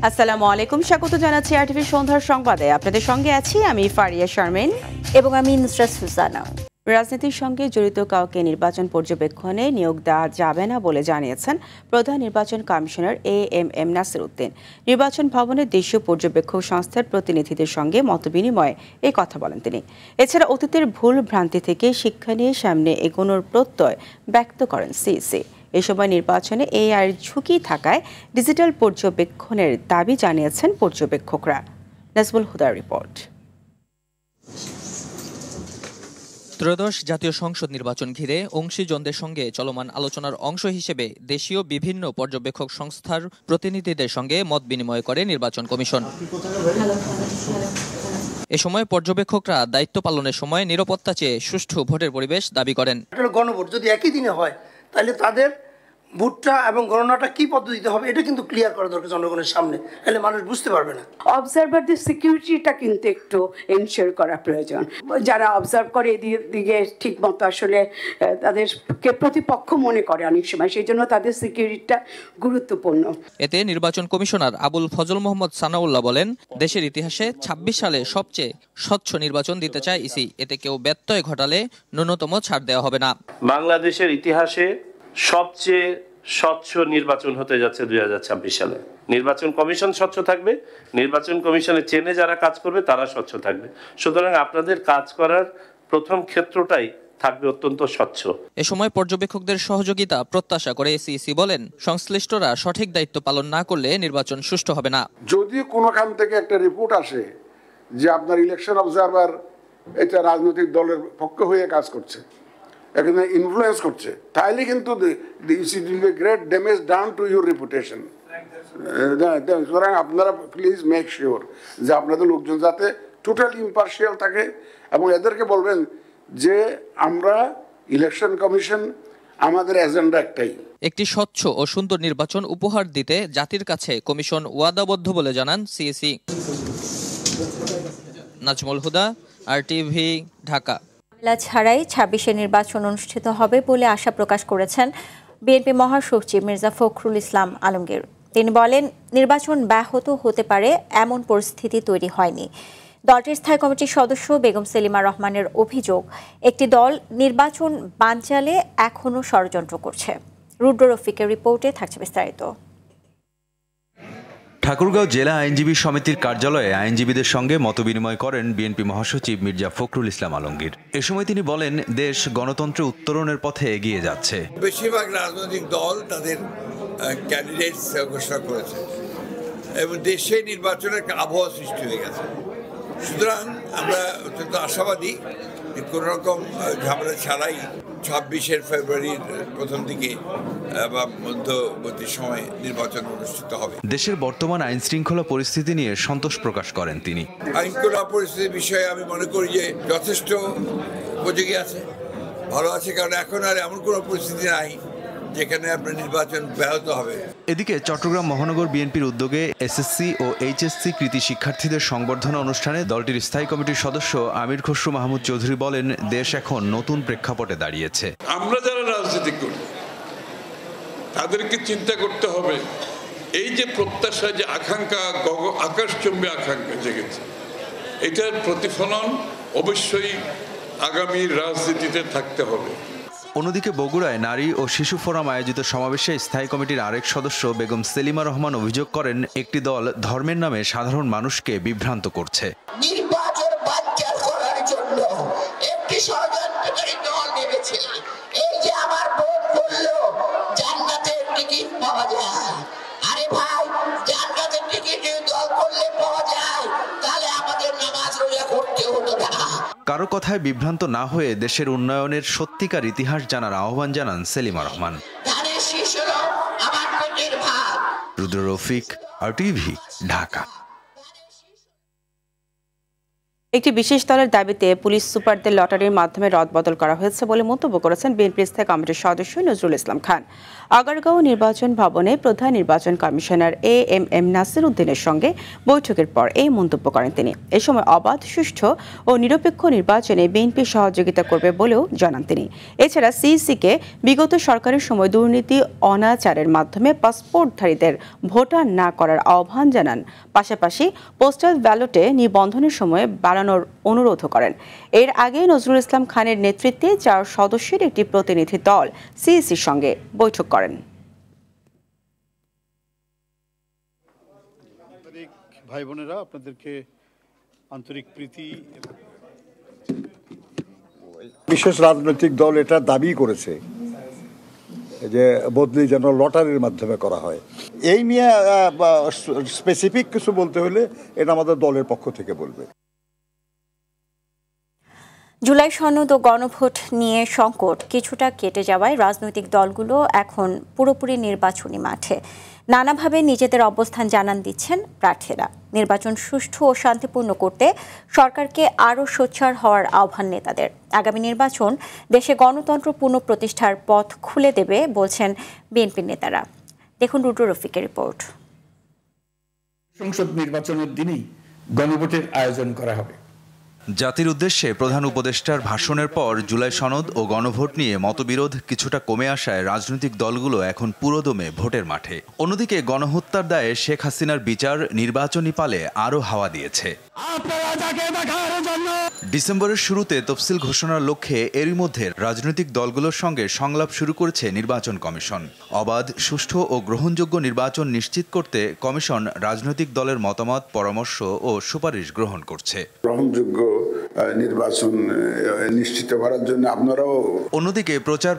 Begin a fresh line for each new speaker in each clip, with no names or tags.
আসসালামু আলাইকুম, স্বাগত জানাচ্ছি আরটিভি সন্ধ্যার সংবাদে। আপনাদের সঙ্গে আছি আমি ফারিয়া শারমিন
এবং আমি নুসরাত সুজানা।
রাজনীতির সঙ্গে জড়িত কাউকে নির্বাচন পর্যবেক্ষণে নিয়োগ দেওয়া যাবে না বলে জানিয়েছেন প্রধান নির্বাচন কমিশনার এএমএম নাসির উদ্দিন। নির্বাচন ভবনে দেশীয় পর্যবেক্ষক সংস্থার প্রতিনিধিদের সঙ্গে মতবিনিময়ে এই কথা বলেন তিনি। এছাড়া অতীতের ভুল ভ্রান্তি থেকে শিক্ষা নিয়ে সামনে এগোনোর প্রত্যয় ব্যক্ত করেন সিইসি। এ সময় নির্বাচনে এআইয়ের ঝুঁকি থাকায় ডিজিটাল পর্যবেক্ষণের দাবি জানিয়েছেন পর্যবেক্ষকরা। নাজমুল হুদার রিপোর্ট।
ত্রয়োদশ জাতীয় সংসদ নির্বাচন ঘিরে অংশীজনদের সঙ্গে চলমান আলোচনার অংশ হিসেবে দেশীয় বিভিন্ন পর্যবেক্ষক সংস্থার প্রতিনিধিদের সঙ্গে মত বিনিময় করে নির্বাচন কমিশন। এ সময় পর্যবেক্ষকরা দায়িত্ব পালনের সময় নিরাপত্তা চেয়ে সুষ্ঠু ভোটের পরিবেশ দাবি করেন।
গণভোট যদি একই দিনে হয় তাহলে তাদের ভোটটা এবং গণনাটা কি পদ্ধতিতে হবে এটা কিন্তু ক্লিয়ার করা দরকার জনগণের সামনে, তাহলে মানুষ বুঝতে পারবে না।
অবজারভারদের সিকিউরিটিটা কিন্তু একটু এনশিওর করা প্রয়োজন। যারা অবজার্ভ করে এদিকে ঠিক মতো আসলে তাদেরকে প্রতিপক্ষ মনে করে অনেক সময়, সেই জন্য তাদের সিকিউরিটিটা গুরুত্বপূর্ণ।
এতে নির্বাচন কমিশনার আবুল ফজল মোহাম্মদ সানাউল্লাহ বলেন, দেশের ইতিহাসে ২৬ সালে সবচেয়ে স্বচ্ছ নির্বাচন দিতে চায় ইসি। এতে কেউ ব্যত্যয় ঘটালে ন্যূনতম ছাড় দেওয়া হবে না।
বাংলাদেশের ইতিহাসে সবচেয়ে স্বচ্ছ নির্বাচন হতে যাচ্ছে ২০২৬ সালে। নির্বাচন কমিশন স্বচ্ছ থাকবে, নির্বাচন কমিশনের চেনে যারা কাজ করবে তারা স্বচ্ছ থাকবে। সুতরাং আপনাদের কাজ করার প্রথম ক্ষেত্রটাই থাকবে অত্যন্ত স্বচ্ছ।
এ সময় পর্যবেক্ষকদের সহযোগিতা প্রত্যাশা করে সিইসি বলেন, সংশ্লিষ্টরা সঠিক দায়িত্ব পালন না করলে নির্বাচন সুষ্ঠু হবে না।
যদি কোনোখান থেকে একটা রিপোর্ট আসে যে আপনার ইলেকশন অবজারভার এটা রাজনৈতিক দলের পক্ষে হয়ে কাজ করছে, এখানে ইনফ্লুয়েন্স করছে, তাহলে কিন্তু great damage down to your reputation. সুতরাং আপনারা প্লিজ মেক শিওর যে আপনাদের লোকজন যাতে টোটালি ইম্পার্শিয়াল থাকে, এবং এদেরকে বলবেন যে আমরা ইলেকশন কমিশন আমাদের এজেন্ডা একটাই,
একটি স্বচ্ছ ও সুন্দর নির্বাচন উপহার দিতে জাতির কাছে কমিশন ওয়াদাবদ্ধ বলে জানান সিইসি। নাজমুল হুদা, আরটিভি, ঢাকা।
ছাড়াই ২৬শে নির্বাচন অনুষ্ঠিত হবে বলে আশা প্রকাশ করেছেন বিএনপি মহাসচিব মির্জা ফখরুল ইসলাম আলমগীর। তিনি বলেন, নির্বাচন ব্যাহত হতে পারে এমন পরিস্থিতি তৈরি হয়নি। দলটির স্থায়ী কমিটির সদস্য বেগম সেলিমা রহমানের অভিযোগ, একটি দল নির্বাচন বানচালে এখনও ষড়যন্ত্র করছে। রুদ্র রফিকের রিপোর্টে থাকছে বিস্তারিত।
ঠাকুরগাঁও জেলা আইনজীবী সমিতির কার্যালয়ে আইনজীবীদের সঙ্গে মতবিনিময় করেন বিএনপি মহাসচিব মির্জা ফখরুল ইসলাম আলমগীর। এ সময় তিনি বলেন, দেশ গণতন্ত্রে উত্তরণের পথে এগিয়ে যাচ্ছে।
বেশিরভাগ রাজনৈতিক দল তাদের ক্যান্ডিডেট ঘোষণা করেছে এবং দেশে নির্বাচনের আবহাওয়া সৃষ্টি হয়ে গেছে। সুতরাং আমরা অত্যন্ত আশাবাদী যে কোনো রকম ঝামেলা ছাড়াই ২৬শে ফেব্রুয়ারির প্রথম দিকে বা মধ্যবর্তী সময়ে নির্বাচন অনুষ্ঠিত হবে।
দেশের বর্তমান আইন শৃঙ্খলা পরিস্থিতি নিয়ে সন্তোষ প্রকাশ করেন তিনি।
আইন শৃঙ্খলা পরিস্থিতির বিষয়ে আমি মনে করি যে যথেষ্ট উপযোগী আছে, ভালো আছে, কারণ এখন আর এমন কোনো পরিস্থিতি নাই যেখানে আপনার নির্বাচন ব্যাহত হবে।
এদিকে চট্টগ্রাম মহানগর বিএনপির উদ্যোগে এসএসসি ও এইচএসসি কৃতি শিক্ষার্থীদের সংবর্ধনা অনুষ্ঠানে দলটির স্থায়ী কমিটির সদস্য আমির খসরু মাহমুদ চৌধুরী বলেন, দেশ এখন নতুন প্রেক্ষাপটে দাঁড়িয়েছে।
আমরা যারা রাজনীতি করি তাদেরকে চিন্তা করতে হবে, এই যে প্রত্যাশা, যে আকাঙ্ক্ষা, আকাশচুম্বী আকাঙ্ক্ষা জেগেছে, এটার প্রতিফলন অবশ্যই আগামী রাজনীতিতে থাকতে হবে।
অন্যদিকে বগুড়ায় নারী ও শিশু ফোরাম আয়োজিত সমাবেশে স্থায়ী কমিটির আরেক সদস্য বেগম সেলিমা রহমান অভিযোগ করেন, একটি দল ধর্মের নামে সাধারণ মানুষকে বিভ্রান্ত করছে।
নির্বাচন বানচাল করার জন্য একটি ষড়যন্ত্রকারী দল নেমেছে। এই যে আমার বোন বলল জান্নাতের টিকিট পাওয়া যায়, আরে ভাই, জান্নাতের টিকিট যদি দল করলে পাওয়া যায় তাহলে আমাদের নামাজ রোজা করতে হতো না।
কারো কথায় বিভ্রান্ত না হয়ে দেশের উন্নয়নের সত্যিকার ইতিহাস জানার আহ্বান জানান সেলিমা রহমান। রুদ্র রফিক, আরটিভি, ঢাকা।
একটি বিশেষ দলের দাবিতে পুলিশ সুপারদের লটারির মাধ্যমে রদবদল করা হয়েছে বলে মন্তব্য করেছেন বিএনপির স্থায়ী কমিটির সদস্য নজরুল ইসলাম খান। আগারগাঁও নির্বাচন ভবনে প্রধান নির্বাচন কমিশনার AMM নাসির উদ্দিনের সঙ্গে বৈঠকের পর এই মন্তব্য করেন তিনি। এ সময় অবাধ, সুষ্ঠু ও নিরপেক্ষ নির্বাচনে বিএনপি সহযোগিতা করবে বলেও জানান তিনি। এছাড়া সিইসিকে বিগত সরকারের সময় দুর্নীতি, অনাচারের মাধ্যমে পাসপোর্টধারীদের ভোটার না করার আহ্বান জানান। পাশাপাশি পোস্টাল ব্যালটে নিবন্ধনের সময় বাড়ানোর অনুরোধ করেন। এর আগে নজরুল ইসলাম খানের নেতৃত্বে 4 সদস্যের একটি প্রতিনিধি দল সিইসির সঙ্গে বৈঠক করেন।
ভাই বোনেরা, আপনাদেরকে আন্তরিক প্রীতি। বিশেষ রাজনৈতিক দল এটা দাবি করেছে যে বদলি যেন লটারির মাধ্যমে করা হয়। এই নিয়ে স্পেসিফিক কিছু বলতে হলে এটা আমাদের দলের পক্ষ থেকে বলবে।
জুলাই সনদ ও গণভোট নিয়ে সংকট কিছুটা কেটে যাওয়ায় রাজনৈতিক দলগুলো এখন পুরোপুরি নির্বাচনী মাঠে। নানাভাবে নিজেদের অবস্থান জানান দিচ্ছেন প্রার্থীরা। নির্বাচন সুষ্ঠু ও শান্তিপূর্ণ করতে সরকারকে আরও সোচ্চার হওয়ার আহ্বান নেতাদের। আগামী নির্বাচন দেশে গণতন্ত্র পুনঃপ্রতিষ্ঠার পথ খুলে দেবে বলছেন বিএনপির নেতারা। দেখুন রুদ্র রফিকের রিপোর্ট।
সংসদ নির্বাচনের দিনই গণভোটের আয়োজন করা হবে।
জাতির উদ্দেশ্যে প্রধান উপদেষ্টার ভাষণের পর জুলাই সনদ ও গণভোট নিয়ে মতবিরোধ কিছুটা কমে আসায় রাজনৈতিক দলগুলো এখন পুরোদমে ভোটের মাঠে। অন্যদিকে গণহত্যার দায়ে শেখ হাসিনার বিচার নির্বাচনী পালে আরও হাওয়া দিয়েছে। ডিসেম্বরের শুরুতে তফসিল ঘোষণার লক্ষ্যে এরই মধ্যে রাজনৈতিক দলগুলোর সঙ্গে সংলাপ শুরু করেছে নির্বাচন কমিশন। অবাধ, সুষ্ঠু ও গ্রহণযোগ্য নির্বাচন নিশ্চিত করতে কমিশন রাজনৈতিক দলের মতামত, পরামর্শ ও সুপারিশ গ্রহণ করছে।
গ্রহণযোগ্য নির্বাচন নিশ্চিত করার জন্য আপনারাও।
অন্যদিকে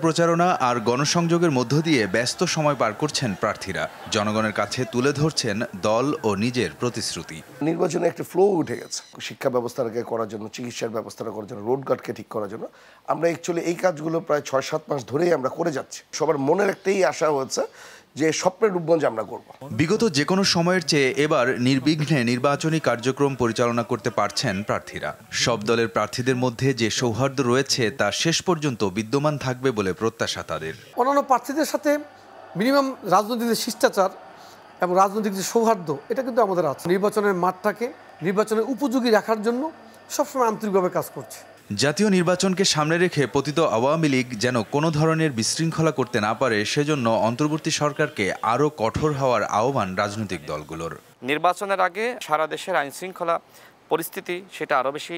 প্রচারণা আর গণসংযোগের মধ্য দিয়ে ব্যস্ত সময় পার করছেন প্রার্থীরা। জনগণের কাছে তুলে ধরছেন দল ও নিজের প্রতিশ্রুতি।
নির্বাচনে একটা ফ্লো উঠে গেছে। শিক্ষা ব্যবস্থাটাকে করার জন্য, চিকিৎসার ব্যবস্থাটা করার জন্য, রোডঘাটকে ঠিক করার জন্য আমরা অ্যাকচুয়ালি এই কাজগুলো প্রায় 6-7 মাস ধরেই আমরা করে যাচ্ছি। সবার মনের একটাই আশা হচ্ছে যে স্বপ্নের রূপগঞ্জ আমরা করব।
বিগত যে কোনো সময়ের চেয়ে এবার নির্বিঘ্নে নির্বাচনী কার্যক্রম পরিচালনা করতে পারছেন প্রার্থীরা। সব দলের প্রার্থীদের মধ্যে যে সৌহার্দ্য রয়েছে তা শেষ পর্যন্ত বিদ্যমান থাকবে বলে প্রত্যাশা তাদের।
অন্যান্য প্রার্থীদের সাথে মিনিমাম রাজনৈতিক যে শিষ্টাচার এবং রাজনৈতিক যে সৌহার্দ্য, এটা কিন্তু আমাদের আছে। নির্বাচনের মাঠটাকে নির্বাচনের উপযোগী রাখার জন্য সবসময় আন্তরিকভাবে কাজ করছে।
জাতীয় নির্বাচনকে সামনে রেখে পতিত আওয়ামী লীগ যেন কোনো ধরনের বিশৃঙ্খলা করতে না পারে, সেজন্য অন্তর্বর্তী সরকারকে আরও কঠোর হওয়ার আহ্বান রাজনৈতিক দলগুলোর।
নির্বাচনের আগে সারা দেশের আইনশৃঙ্খলা পরিস্থিতি সেটা আরও বেশি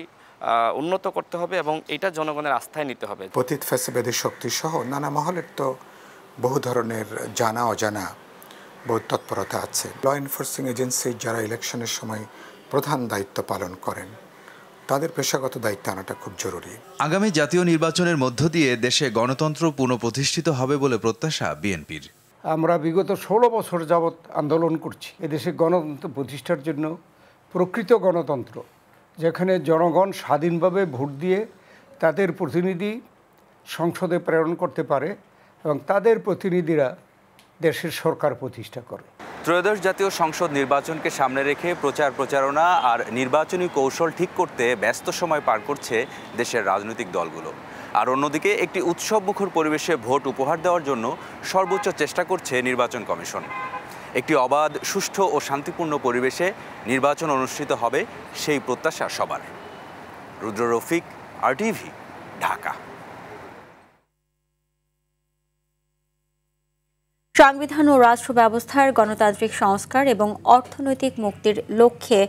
উন্নত করতে হবে এবং এটা জনগণের আস্থায় নিতে হবে।
পতিত ফ্যাসিবাদী শক্তি সহ নানা মহলের তো বহু ধরনের জানা অজানা বহু তৎপরতা আছে। ল এনফোর্সিং এজেন্সি যারা ইলেকশনের সময় প্রধান দায়িত্ব পালন করেন, তাদের পেশাগত দায়িত্ব আনাটা খুব জরুরি।
আগামী জাতীয় নির্বাচনের মধ্য দিয়ে দেশে গণতন্ত্র পুনঃপ্রতিষ্ঠিত হবে বলে প্রত্যাশা বিএনপির।
আমরা বিগত 16 বছর যাবৎ আন্দোলন করছি এদেশে গণতন্ত্র প্রতিষ্ঠার জন্য। প্রকৃত গণতন্ত্র, যেখানে জনগণ স্বাধীনভাবে ভোট দিয়ে তাদের প্রতিনিধি সংসদে প্রেরণ করতে পারে এবং তাদের প্রতিনিধিরা দেশের সরকার প্রতিষ্ঠা করে।
ত্রয়োদশ জাতীয় সংসদ নির্বাচনকে সামনে রেখে প্রচারণা আর নির্বাচনী কৌশল ঠিক করতে ব্যস্ত সময় পার করছে দেশের রাজনৈতিক দলগুলো। আর অন্যদিকে একটি উৎসবমুখর পরিবেশে ভোট উপহার দেওয়ার জন্য সর্বোচ্চ চেষ্টা করছে নির্বাচন কমিশন। একটি অবাধ, সুষ্ঠু ও শান্তিপূর্ণ পরিবেশে নির্বাচন অনুষ্ঠিত হবে সেই প্রত্যাশা সবার। রুদ্র রফিক, RTV, ঢাকা।
সংবিধান ও রাষ্ট্র ব্যবস্থার গণতান্ত্রিক সংস্কার এবং অর্থনৈতিক মুক্তির লক্ষ্যে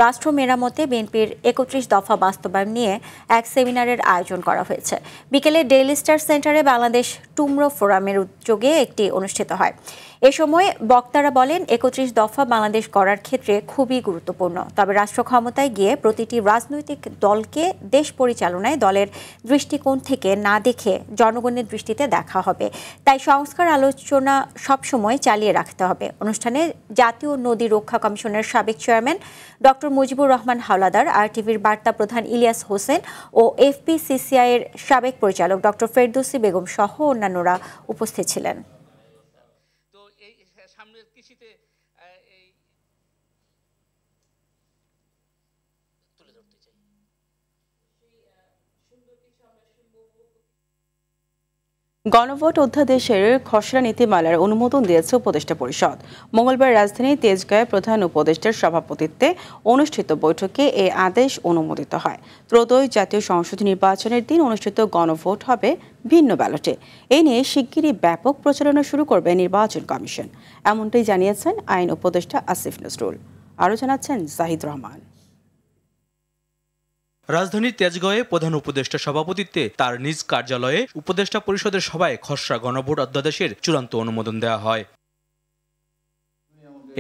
রাষ্ট্র মেরামতে বিএনপির 31 দফা বাস্তবায়ন নিয়ে এক সেমিনারের আয়োজন করা হয়েছে। বিকেলে ডেইলি স্টার সেন্টারে বাংলাদেশ টুমরো ফোরামের উদ্যোগে একটি অনুষ্ঠিত হয়। এ সময় বক্তারা বলেন, 31 দফা বাংলাদেশ গড়ার ক্ষেত্রে খুবই গুরুত্বপূর্ণ। তবে রাষ্ট্র ক্ষমতায় গিয়ে প্রতিটি রাজনৈতিক দলকে দেশ পরিচালনায় দলের দৃষ্টিকোণ থেকে না দেখে জনগণের দৃষ্টিতে দেখা হবে। তাই সংস্কার আলোচনা সবসময় চালিয়ে রাখতে হবে। অনুষ্ঠানে জাতীয় নদী রক্ষা কমিশনের সাবেক চেয়ারম্যান ডক্টর মুজিবুর রহমান হাওলাদার, RTVর বার্তা প্রধান ইলিয়াস হোসেন ও FPCCI এর সাবেক পরিচালক ডক্টর ফেরদৌসী বেগম সহ অন্যান্যরা উপস্থিত ছিলেন।
গণভোট অধ্যাদেশের খসড়া নীতিমালার অনুমোদন দিয়েছে উপদেষ্টা পরিষদ। মঙ্গলবার রাজধানীর তেজগাঁয়ে প্রধান উপদেষ্টার সভাপতিত্বে অনুষ্ঠিত বৈঠকে এই আদেশ অনুমোদিত হয়। ত্রয়োদশ জাতীয় সংসদ নির্বাচনের দিন অনুষ্ঠিত গণভোট হবে ভিন্ন ব্যালটে। এ নিয়ে শিগগিরই ব্যাপক প্রচারণা শুরু করবে নির্বাচন কমিশন, এমনটাই জানিয়েছেন আইন উপদেষ্টা আসিফ নজরুল। আরও জানাচ্ছেন জাহিদ রহমান।
রাজধানীর তেজগাঁয়ে প্রধান উপদেষ্টা সভাপতিত্বে তার নিজ কার্যালয়ে উপদেষ্টা পরিষদের সভায় খসড়া গণভোট অধ্যাদেশের চূড়ান্ত অনুমোদন দেওয়া হয়।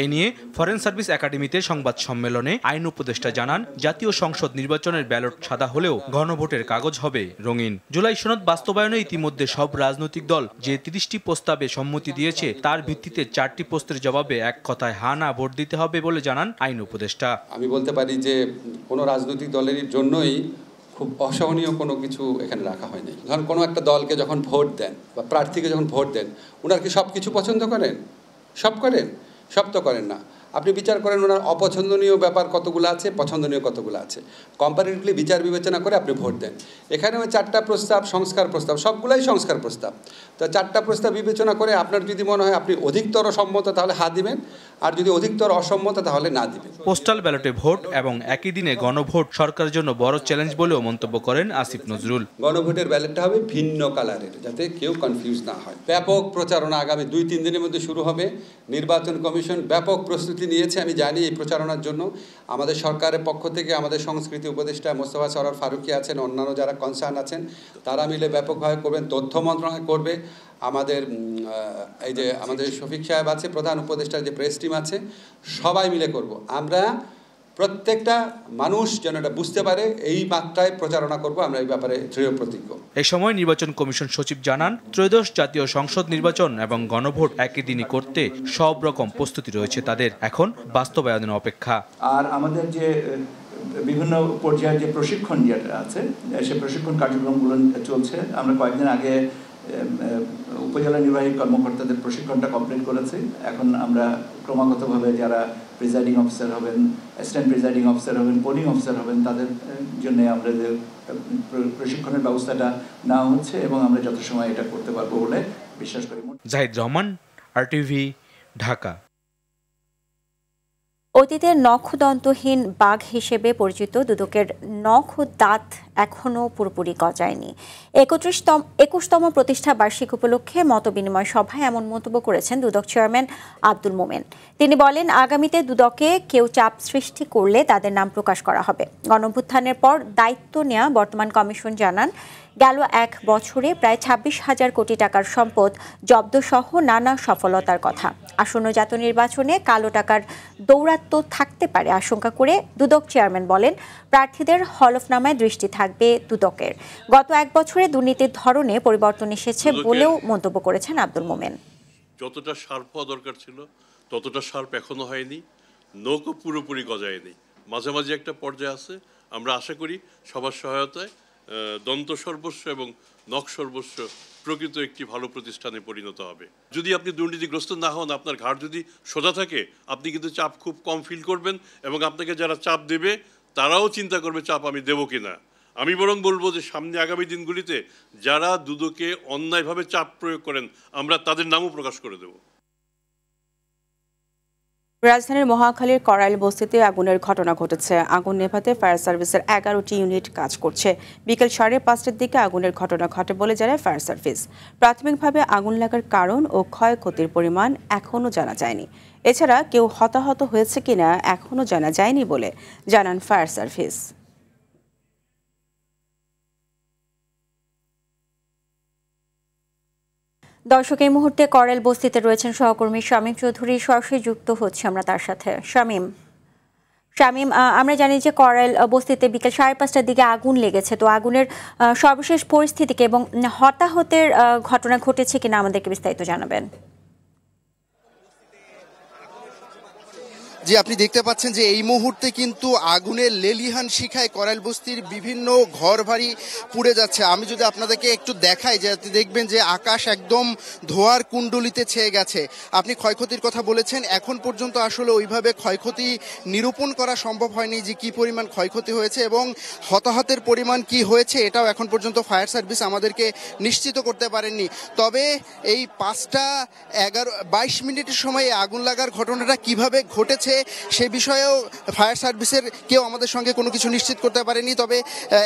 এ নিয়ে ফরেন সার্ভিস একাডেমিতে সংবাদ সম্মেলনে আইন উপদেষ্টা জানান, জাতীয় সংসদ নির্বাচনের ব্যালট সাদা হলেও গণভোটের কাগজ হবে রঙিন। জুলাই সনদ বাস্তবায়নে ইতিমধ্যে সব রাজনৈতিক দল যে 30টি প্রস্তাবে সম্মতি দিয়েছে তার ভিত্তিতে 4টি প্রশ্নের জবাবে এক কথায় হা না ভোট দিতে হবে বলে জানান আইন উপদেষ্টা।
আমি বলতে পারি যে কোনো রাজনৈতিক দলের জন্যই খুব অসহনীয় কোনো কিছু এখানে রাখা হয়নি। ধরুন কোনো একটা দলকে যখন ভোট দেন বা প্রার্থীকে যখন ভোট দেন, ওনার কি সব কিছু পছন্দ করেন? সব করেন? সব তো করেন না। আপনি বিচার করেন ওনার অপছন্দনীয় ব্যাপার কতগুলো আছে, পছন্দনীয় কতগুলো আছে, কম্পারেটিভলি বিচার বিবেচনা করে আপনি ভোট দেন। এখানে ওই 4টা প্রস্তাব সংস্কার প্রস্তাব, সবগুলাই সংস্কার প্রস্তাব। তো 4টা প্রস্তাব বিবেচনা করে আপনার যদি মনে হয় আপনি অধিকতর সম্মত তাহলে হা দিবেন, আর যদি অধিকতর অসম্মত তাহলে না দিবেন।
পোস্টাল ব্যালটে ভোট এবং একই দিনে গণভোট সরকারের জন্য বড় চ্যালেঞ্জ বলেও মন্তব্য করেন আসিফ নজরুল।
গণভোটের ব্যালটটা হবে ভিন্ন কালারের, যাতে কেউ কনফিউজ না হয়। ব্যাপক প্রচারণা আগামী 2-3 দিনের মধ্যে শুরু হবে। নির্বাচন কমিশন ব্যাপক প্রস্তুতি নিয়েছে, আমি জানি এই প্রচারণার জন্য। আমাদের সরকারের পক্ষ থেকে আমাদের সংস্কৃতি উপদেষ্টা মোস্তফা সরোয়ার ফারুকী আছেন, অন্যান্য যারা কনসার্ন আছেন তারা মিলে ব্যাপকভাবে করবেন। তথ্য মন্ত্রণালয় করবে, আমাদের এই যে আমাদের শফিক সাহেব আছে, প্রধান উপদেষ্টার যে প্রেস টিম আছে, সবাই মিলে করব। আমরা প্রত্যেকটা মানুষ যেন এটা বুঝতে পারে, এই মাত্রায় প্রচারণা করব। আমরা এই ব্যাপারে দৃঢ় প্রতিজ্ঞ।
এই সময় নির্বাচন কমিশন সচিব জানান, ত্রয়োদশ জাতীয় সংসদ নির্বাচন এবং গণভোট একই দিনই করতে সব রকম প্রস্তুতি রয়েছে তাদের, এখন বাস্তবায়নের অপেক্ষা।
আর আমাদের যে বিভিন্ন পর্যায়ের যে প্রশিক্ষণ যেটা আছে, সে প্রশিক্ষণ কার্যক্রমগুলো চলছে। আমরা কয়েকদিন আগে উপজেলা নির্বাহী কর্মকর্তাদের প্রশিক্ষণটা কমপ্লিট করেছি। এখন আমরা ক্রমাগতভাবে যারা প্রিজাইডিং অফিসার হবেন, অ্যাসিস্ট্যান্ট প্রিজাইডিং অফিসার হবেন, পোলিং অফিসার হবেন, তাদের জন্য আমরা যে প্রশিক্ষণের ব্যবস্থাটা নেওয়া হচ্ছে এবং আমরা যত সময় এটা করতে পারবো বলে বিশ্বাস করি।
জাহিদ রহমান, RTV, ঢাকা।
অতীতের নখদন্তহীন বাঘ হিসেবে পরিচিত দুদকের নখ ও দাঁত এখনও পুরোপুরি গজায়নি। 21তম প্রতিষ্ঠা বার্ষিক উপলক্ষে মতবিনিময় সভায় এমন মন্তব্য করেছেন দুদক চেয়ারম্যান আব্দুল মোমেন। তিনি বলেন, আগামীতে দুদকে কেউ চাপ সৃষ্টি করলে তাদের নাম প্রকাশ করা হবে। গণঅভ্যুত্থানের পর দায়িত্ব নেওয়া বর্তমান কমিশন জানান, গেল 1 বছরে প্রায় 26,000 কোটি টাকার সম্পদ জব্দসহ নানা সফলতার কথা। আসন্ন জাতীয় নির্বাচনে কালো টাকার দৌরাত্ম্য থাকতে পারে আশঙ্কা করে দুদক চেয়ারম্যান বলেন, প্রার্থীদের হলফনামায় দৃষ্টি থাকবে দুদকের। গত 1 বছরে দুর্নীতির ধরনে পরিবর্তন এসেছে বলেও মন্তব্য করেছেন আব্দুল মোমেন।
যতটা শার্প হওয়া দরকার ছিল ততটা শার্প এখনো হয়নি, নখও পুরোপুরি গজায়নি, মাঝামাঝি একটা পর্যায়ে আছে। আমরা আশা করি সবার সহায়তায় দন্ত সর্বস্ব এবং নখ সর্বস্ব প্রকৃত একটি ভালো প্রতিষ্ঠানে পরিণত হবে। যদি আপনি দুর্নীতিগ্রস্ত না হন, আপনার ঘাড় যদি সোজা থাকে, আপনি কিন্তু চাপ খুব কম ফিল করবেন এবং আপনাকে যারা চাপ দেবে তারাও চিন্তা করবে চাপ আমি দেবো কিনা। আমি বরং বলবো যে সামনে আগামী দিনগুলিতে যারা দুদকে অন্যায়ভাবে চাপ প্রয়োগ করেন, আমরা তাদের নামও প্রকাশ করে দেব।
রাজধানীর মহাখালীর করাইল বস্তিতে আগুনের ঘটনা ঘটেছে। আগুন নেভাতে ফায়ার সার্ভিসের 11টি ইউনিট কাজ করছে। বিকেল 5:30টার দিকে আগুনের ঘটনা ঘটে বলে জানায় ফায়ার সার্ভিস। প্রাথমিকভাবে আগুন লাগার কারণ ও ক্ষয়ক্ষতির পরিমাণ এখনও জানা যায়নি। এছাড়া কেউ হতাহত হয়েছে কিনা এখনও জানা যায়নি বলে জানান ফায়ার সার্ভিস।
দর্শক, এই মুহূর্তে করাইল বস্তিতে রয়েছেন সহকর্মী শামীম চৌধুরী, সরাসরি যুক্ত হচ্ছে আমরা তার সাথে। শামীম, আমরা জানি যে করাইল বস্তিতে বিকেল 5:30টার দিকে আগুন লেগেছে, তো আগুনের সর্বশেষ পরিস্থিতিকে এবং হতাহতের ঘটনা ঘটেছে কিনা আমাদেরকে বিস্তারিত জানাবেন।
যে আপনি দেখতে পাচ্ছেন যে এই মুহূর্তে কিন্তু আগুনের লেলিহান শিখায় করাইল বস্তির বিভিন্ন ঘর বাড়ি পুড়ে যাচ্ছে। আমি যদি আপনাদেরকে একটু দেখাই যে দেখবেন যে আকাশ একদম ধোঁয়ার কুণ্ডলিতে ছেয়ে গেছে। আপনি ক্ষয়ক্ষতির কথা বলেছেন, এখন পর্যন্ত আসলে ওইভাবে ক্ষয়ক্ষতি নিরূপণ করা সম্ভব হয়নি যে কি পরিমাণ ক্ষয়ক্ষতি হয়েছে এবং হতাহতের পরিমাণ কি হয়েছে এটাও এখন পর্যন্ত ফায়ার সার্ভিস আমাদেরকে নিশ্চিত করতে পারেননি। তবে এই 5:22 সময় আগুন লাগার ঘটনাটা কিভাবে ঘটেছে সে বিষয়েও ফায়ার সার্ভিসের কেউ আমাদের সঙ্গে কোনো কিছু নিশ্চিত করতে পারেনি। তবে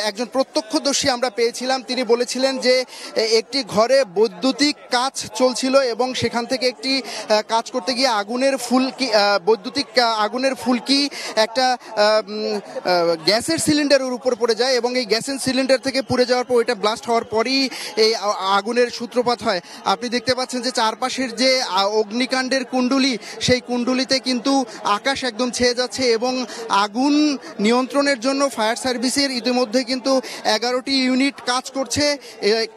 একজন প্রত্যক্ষদর্শী আমরা পেয়েছিলাম, তিনি বলেছিলেন যে একটি ঘরে বৈদ্যুতিক কাজ চলছিল এবং সেখান থেকে একটি কাজ করতে গিয়ে বৈদ্যুতিক আগুনের ফুলকি একটা গ্যাসের সিলিন্ডারের উপর পড়ে যায় এবং এই গ্যাসের সিলিন্ডার থেকে পুড়ে যাওয়ার পর এটা ব্লাস্ট হওয়ার পরই এই আগুনের সূত্রপাত হয়। আপনি দেখতে পাচ্ছেন যে চারপাশের যে অগ্নিকাণ্ডের কুণ্ডলী, সেই কুণ্ডলিতে কিন্তু আকাশ একদম ছেয়ে যাচ্ছে এবং আগুন নিয়ন্ত্রণের জন্য ফায়ার সার্ভিসের ইতিমধ্যে কিন্তু 11টি ইউনিট কাজ করছে,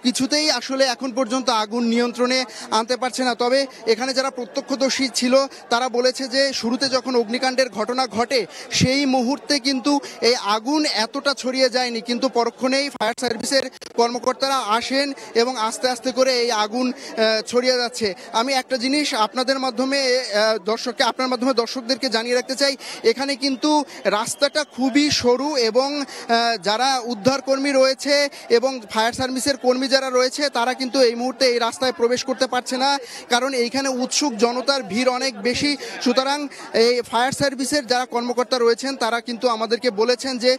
কিছুতেই আসলে এখন পর্যন্ত আগুন নিয়ন্ত্রণে আনতে পারছে না। তবে এখানে যারা প্রত্যক্ষদর্শী ছিল তারা বলেছে যে শুরুতে যখন অগ্নিকাণ্ডের ঘটনা ঘটে সেই মুহূর্তে কিন্তু এই আগুন এতটা ছড়িয়ে যায়নি, কিন্তু পরক্ষণেই ফায়ার সার্ভিসের কর্মকর্তারা আসেন এবং আস্তে আস্তে করে এই আগুন ছড়িয়ে যাচ্ছে। আমি একটা জিনিস আপনার মাধ্যমে দর্শকদেরকে জানিয়ে রাখতে চাই, এখানে কিন্তু রাস্তাটা খুবই সরু এবং যারা উদ্ধারকর্মী রয়েছে এবং ফায়ার সার্ভিসের কর্মী যারা রয়েছে তারা কিন্তু এই মুহূর্তে এই রাস্তায় প্রবেশ করতে পারছে না, কারণ এইখানে উৎসুক জনতার ভিড় অনেক বেশি। সুতরাং এই ফায়ার সার্ভিসের যারা কর্মকর্তা রয়েছেন তারা কিন্তু আমাদেরকে বলেছেন যে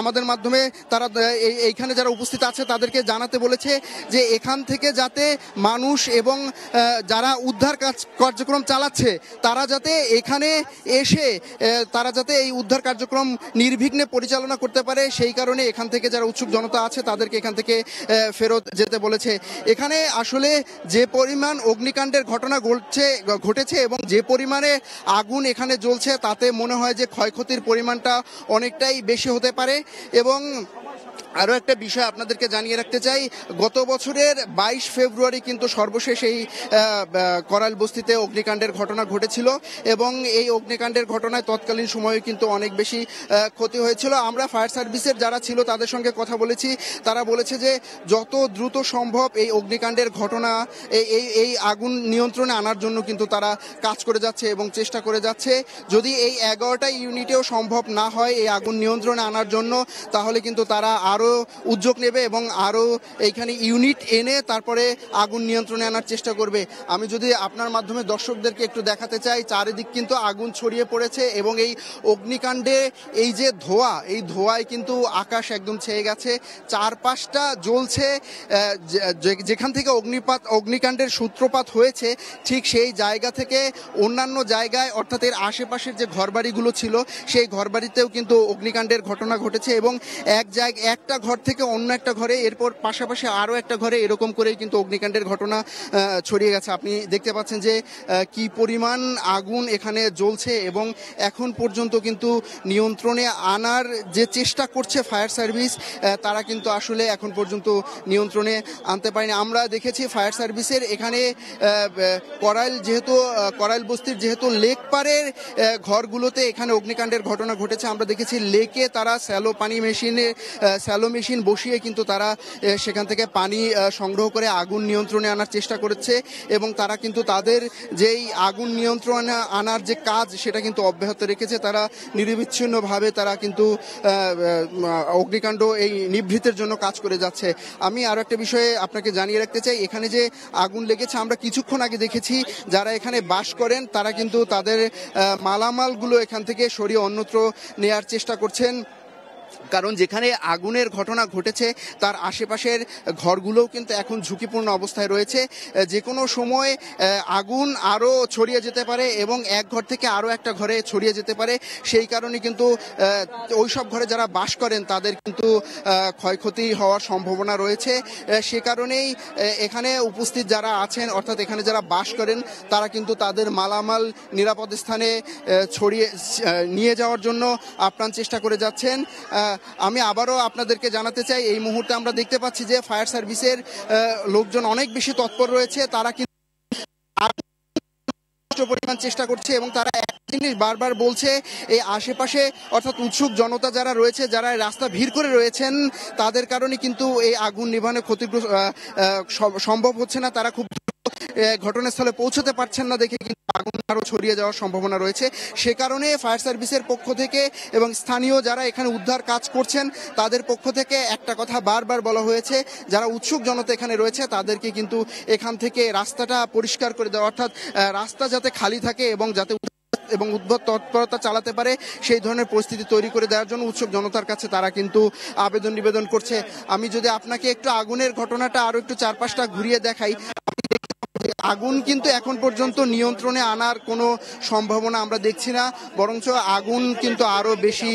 আমাদের মাধ্যমে তারা এইখানে যারা উপস্থিত আছে তাদেরকে জানাতে বলেছে যে এখান থেকে যাতে মানুষ এবং যারা উদ্ধার কার্যক্রম চালাচ্ছে তারা যাতে এখানে এসে তারা যাতে এই উদ্ধার কার্যক্রম নির্বিঘ্নে পরিচালনা করতে পারে, সেই কারণে এখান থেকে যারা উৎসুক জনতা আছে তাদেরকে এখান থেকে ফেরত যেতে বলেছে। এখানে আসলে যে পরিমাণ অগ্নিকাণ্ডের ঘটনা ঘটেছে এবং যে পরিমাণে আগুন এখানে জ্বলছে তাতে মনে হয় যে ক্ষয়ক্ষতির পরিমাণটা অনেকটাই বেশি হতে পারে। এবং আরও একটা বিষয় আপনাদেরকে জানিয়ে রাখতে চাই, গত বছরের 22 ফেব্রুয়ারি কিন্তু সর্বশেষ এই করাইল বস্তিতে অগ্নিকাণ্ডের ঘটনা ঘটেছিল এবং এই অগ্নিকাণ্ডের ঘটনায় তৎকালীন সময়ে কিন্তু অনেক বেশি ক্ষতি হয়েছিল। আমরা ফায়ার সার্ভিসের যারা ছিল তাদের সঙ্গে কথা বলেছি, তারা বলেছে যে যত দ্রুত সম্ভব এই অগ্নিকাণ্ডের ঘটনা এই আগুন নিয়ন্ত্রণে আনার জন্য কিন্তু তারা কাজ করে যাচ্ছে এবং চেষ্টা করে যাচ্ছে। যদি এই 11টা ইউনিটেও সম্ভব না হয় এই আগুন নিয়ন্ত্রণে আনার জন্য, তাহলে কিন্তু তারা আরও উদ্যোগ নেবে এবং আরও এইখানে ইউনিট এনে তারপরে আগুন নিয়ন্ত্রণে আনার চেষ্টা করবে। আমি যদি আপনার মাধ্যমে দর্শকদেরকে একটু দেখাতে চাই, চারিদিক কিন্তু আগুন ছড়িয়ে পড়েছে এবং এই অগ্নিকাণ্ডে এই যে ধোঁয়া, এই ধোঁয়ায় কিন্তু আকাশ একদম ছেয়ে গেছে, চারপাশটা জ্বলছে। যেখান থেকে অগ্নিকাণ্ডের সূত্রপাত হয়েছে ঠিক সেই জায়গা থেকে অন্যান্য জায়গায় অর্থাৎ এর আশেপাশের যে ঘরবাড়িগুলো ছিল সেই ঘরবাড়িতেও কিন্তু অগ্নিকাণ্ডের ঘটনা ঘটেছে এবং একটা ঘর থেকে অন্য একটা ঘরে, এরপর পাশাপাশি আরও একটা ঘরে, এরকম করেই কিন্তু অগ্নিকাণ্ডের ঘটনা ছড়িয়ে গেছে। আপনি দেখতে পাচ্ছেন যে কি পরিমাণ আগুন এখানে জ্বলছে এবং এখন পর্যন্ত কিন্তু নিয়ন্ত্রণে আনার যে চেষ্টা করছে ফায়ার সার্ভিস, তারা কিন্তু আসলে এখন পর্যন্ত নিয়ন্ত্রণে আনতে পারেনি। আমরা দেখেছি ফায়ার সার্ভিসের এখানে করাইল বস্তির যেহেতু লেক পারের ঘরগুলোতে এখানে অগ্নিকাণ্ডের ঘটনা ঘটেছে, আমরা দেখেছি লেকে তারা স্যালো মেশিন বসিয়ে কিন্তু তারা সেখান থেকে পানি সংগ্রহ করে আগুন নিয়ন্ত্রণে আনার চেষ্টা করেছে এবং তারা কিন্তু তাদের যেই আগুন নিয়ন্ত্রণে আনার যে কাজ সেটা কিন্তু অব্যাহত রেখেছে। তারা নিরবিচ্ছিন্নভাবে তারা কিন্তু অগ্নিকাণ্ড এই নিভৃতের জন্য কাজ করে যাচ্ছে। আমি আরও একটা বিষয়ে আপনাকে জানিয়ে রাখতে চাই, এখানে যে আগুন লেগেছে আমরা কিছুক্ষণ আগে দেখেছি যারা এখানে বাস করেন তারা কিন্তু তাদের মালামালগুলো এখান থেকে সরিয়ে অন্যত্র নেয়ার চেষ্টা করছেন, কারণ যেখানে আগুনের ঘটনা ঘটেছে তার আশেপাশের ঘরগুলোও কিন্তু এখন ঝুঁকিপূর্ণ অবস্থায় রয়েছে। যে কোনো সময় আগুন আরও ছড়িয়ে যেতে পারে এবং এক ঘর থেকে আরও একটা ঘরে ছড়িয়ে যেতে পারে, সেই কারণে কিন্তু ওই সব ঘরে যারা বাস করেন তাদের কিন্তু ক্ষয়ক্ষতি হওয়ার সম্ভাবনা রয়েছে। সে কারণেই এখানে উপস্থিত যারা আছেন অর্থাৎ এখানে যারা বাস করেন তারা কিন্তু তাদের মালামাল নিরাপদ স্থানে নিয়ে যাওয়ার জন্য আপ্রাণ চেষ্টা করে যাচ্ছেন। আমি আবারও আপনাদেরকে জানাতে চাই, এই মুহূর্তে আমরা দেখতে পাচ্ছি যে ফায়ার সার্ভিসের লোকজন অনেক বেশি তৎপর রয়েছে, তারা কিন্তু পরিমাণ চেষ্টা করছে এবং তারা জিনিস বারবার বলছে, এই আশেপাশে অর্থাৎ উৎসুক জনতা যারা রয়েছে, যারা রাস্তা ভিড় করে রয়েছেন, তাদের কারণে কিন্তু এই আগুন নিভানো ক্ষতিগ্রস্ত সম্ভব হচ্ছে না। তারা খুব ঘটনাস্থলে পৌঁছতে পারছেন না দেখে কিন্তু আগুন আরও ছড়িয়ে যাওয়ার সম্ভাবনা রয়েছে। সে কারণে ফায়ার সার্ভিসের পক্ষ থেকে এবং স্থানীয় যারা এখানে উদ্ধার কাজ করছেন তাদের পক্ষ থেকে একটা কথা বারবার বলা হয়েছে, যারা উৎসুক জনতা এখানে রয়েছে তাদেরকে কিন্তু এখান থেকে রাস্তাটা পরিষ্কার করে দেওয়া, অর্থাৎ রাস্তা যাতে খালি থাকে এবং যাতে উদ্ভট তৎপরতা চালাতে পারে সেই ধরনের পরিস্থিতি তৈরি করে দেওয়ার জন্য উৎসুক জনতার কাছে তারা কিন্তু নিবেদন করছে। আমি যদি আপনাকে একটু আগুনের ঘটনাটা আরো একটু চারপাশটা ঘুরিয়ে দেখাই, আগুন কিন্তু এখন পর্যন্ত নিয়ন্ত্রণে আনার কোনো সম্ভাবনা আমরা দেখছি না, বরঞ্চ আগুন কিন্তু আরো বেশি